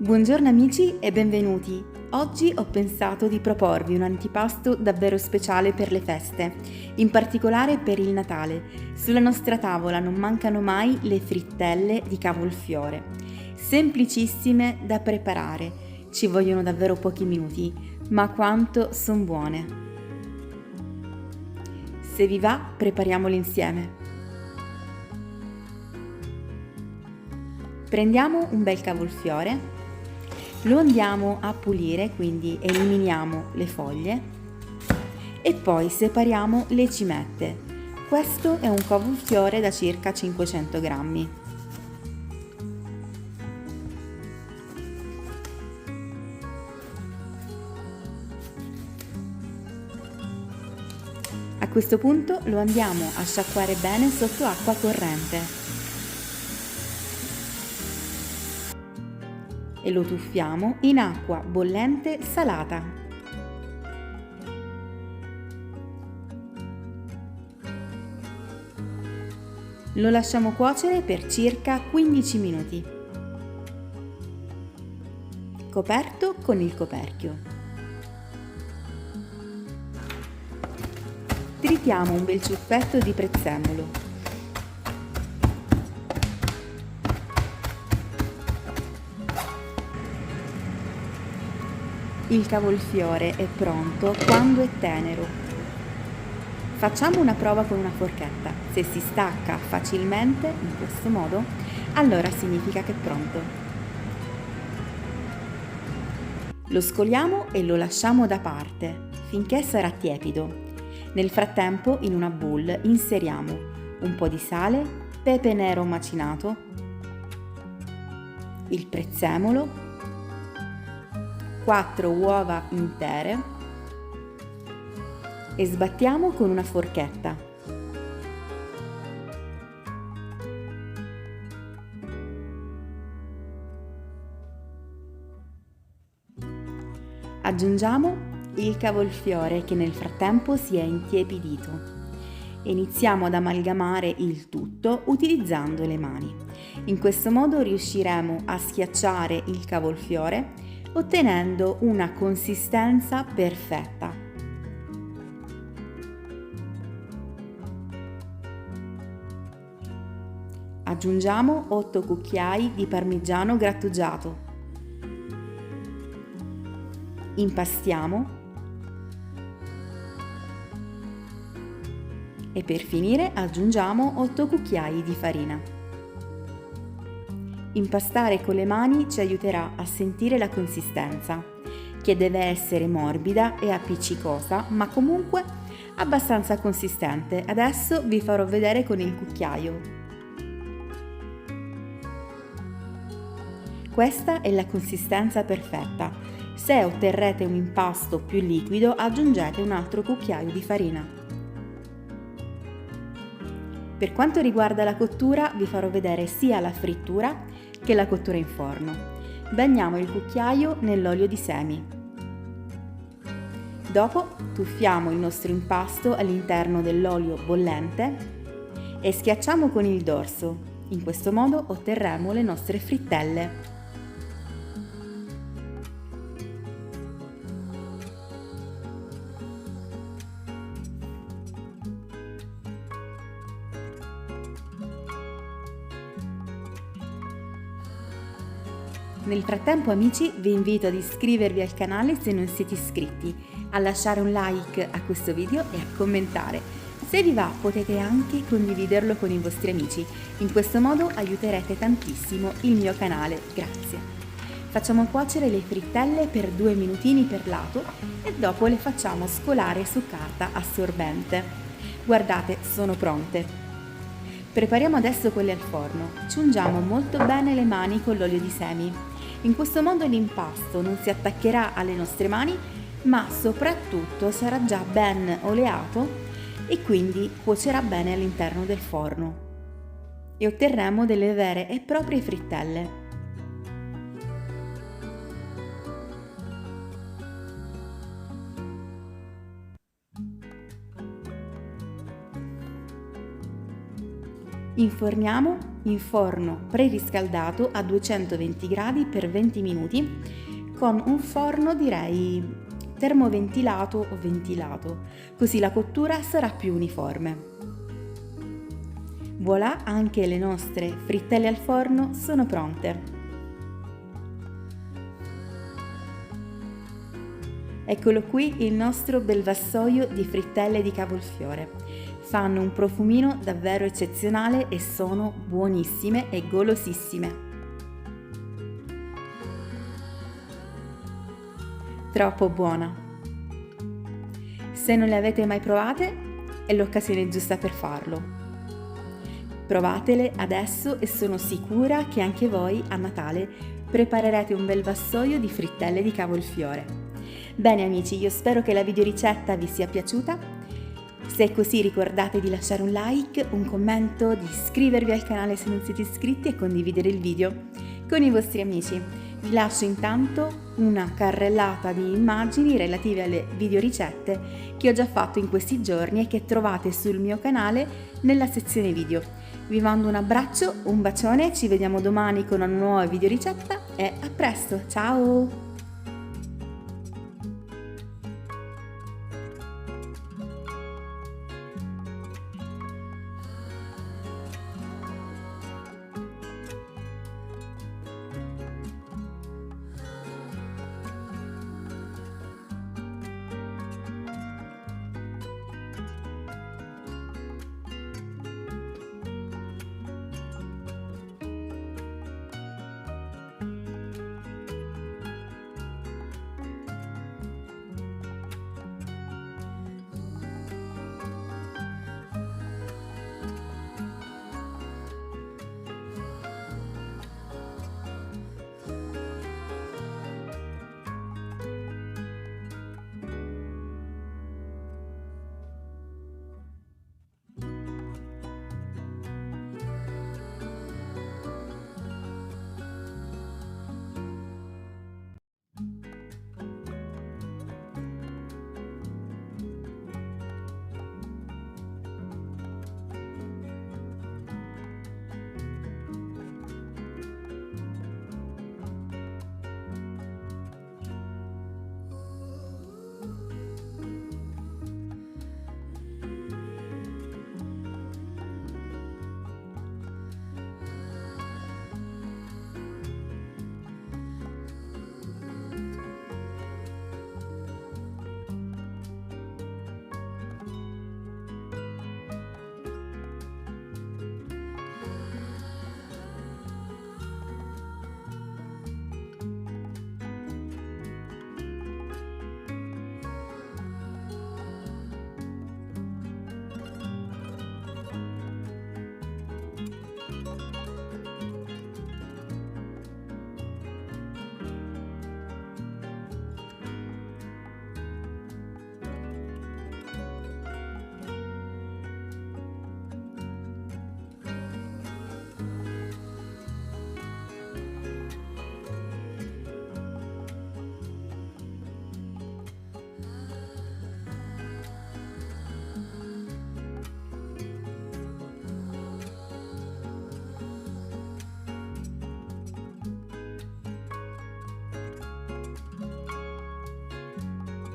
Buongiorno amici e benvenuti! Oggi ho pensato di proporvi un antipasto davvero speciale per le feste, in particolare per il Natale. Sulla nostra tavola non mancano mai le frittelle di cavolfiore, semplicissime da preparare, ci vogliono davvero pochi minuti, ma quanto son buone! Se vi va, prepariamole insieme. Prendiamo un bel cavolfiore. Lo andiamo a pulire, quindi eliminiamo le foglie e poi separiamo le cimette. Questo è un cavolfiore da circa 500 grammi. A questo punto lo andiamo a sciacquare bene sotto acqua corrente. E lo tuffiamo in acqua bollente salata. Lo lasciamo cuocere per circa 15 minuti, coperto con il coperchio. Tritiamo un bel ciuffetto di prezzemolo. Il cavolfiore è pronto quando è tenero. Facciamo una prova con una forchetta. Se si stacca facilmente, in questo modo, allora significa che è pronto. Lo scoliamo e lo lasciamo da parte finché sarà tiepido. Nel frattempo, in una bowl inseriamo un po' di sale, pepe nero macinato, il prezzemolo, 4 uova intere e sbattiamo con una forchetta. Aggiungiamo il cavolfiore che nel frattempo si è intiepidito e iniziamo ad amalgamare il tutto utilizzando le mani. In questo modo riusciremo a schiacciare il cavolfiore ottenendo una consistenza perfetta. Aggiungiamo 8 cucchiai di parmigiano grattugiato. Impastiamo e per finire aggiungiamo 8 cucchiai di farina. Impastare con le mani ci aiuterà a sentire la consistenza, che deve essere morbida e appiccicosa, ma comunque abbastanza consistente. Adesso vi farò vedere con il cucchiaio. Questa è la consistenza perfetta. Se otterrete un impasto più liquido, aggiungete un altro cucchiaio di farina. Per quanto riguarda la cottura, vi farò vedere sia la frittura che la cottura in forno. Bagniamo il cucchiaio nell'olio di semi. Dopo tuffiamo il nostro impasto all'interno dell'olio bollente e schiacciamo con il dorso. In questo modo otterremo le nostre frittelle. Nel frattempo amici vi invito ad iscrivervi al canale se non siete iscritti, a lasciare un like a questo video e a commentare. Se vi va potete anche condividerlo con i vostri amici, in questo modo aiuterete tantissimo il mio canale, grazie. Facciamo cuocere le frittelle per 2 minutini per lato e dopo le facciamo scolare su carta assorbente. Guardate, sono pronte. Prepariamo adesso quelle al forno. Ci ungiamo molto bene le mani con l'olio di semi. In questo modo l'impasto non si attaccherà alle nostre mani, ma soprattutto sarà già ben oleato e quindi cuocerà bene all'interno del forno. E otterremo delle vere e proprie frittelle. Inforniamo in forno preriscaldato a 220 gradi per 20 minuti con un forno direi termoventilato o ventilato, così la cottura sarà più uniforme. Voilà, anche le nostre frittelle al forno sono pronte. Eccolo qui il nostro bel vassoio di frittelle di cavolfiore. Fanno un profumino davvero eccezionale e sono buonissime e golosissime. Troppo buona! Se non le avete mai provate, è l'occasione giusta per farlo. Provatele adesso e sono sicura che anche voi a Natale preparerete un bel vassoio di frittelle di cavolfiore. Bene amici, io spero che la videoricetta vi sia piaciuta. Se è così ricordate di lasciare un like, un commento, di iscrivervi al canale se non siete iscritti e condividere il video con i vostri amici. Vi lascio intanto una carrellata di immagini relative alle videoricette che ho già fatto in questi giorni e che trovate sul mio canale nella sezione video. Vi mando un abbraccio, un bacione, ci vediamo domani con una nuova videoricetta e a presto, ciao!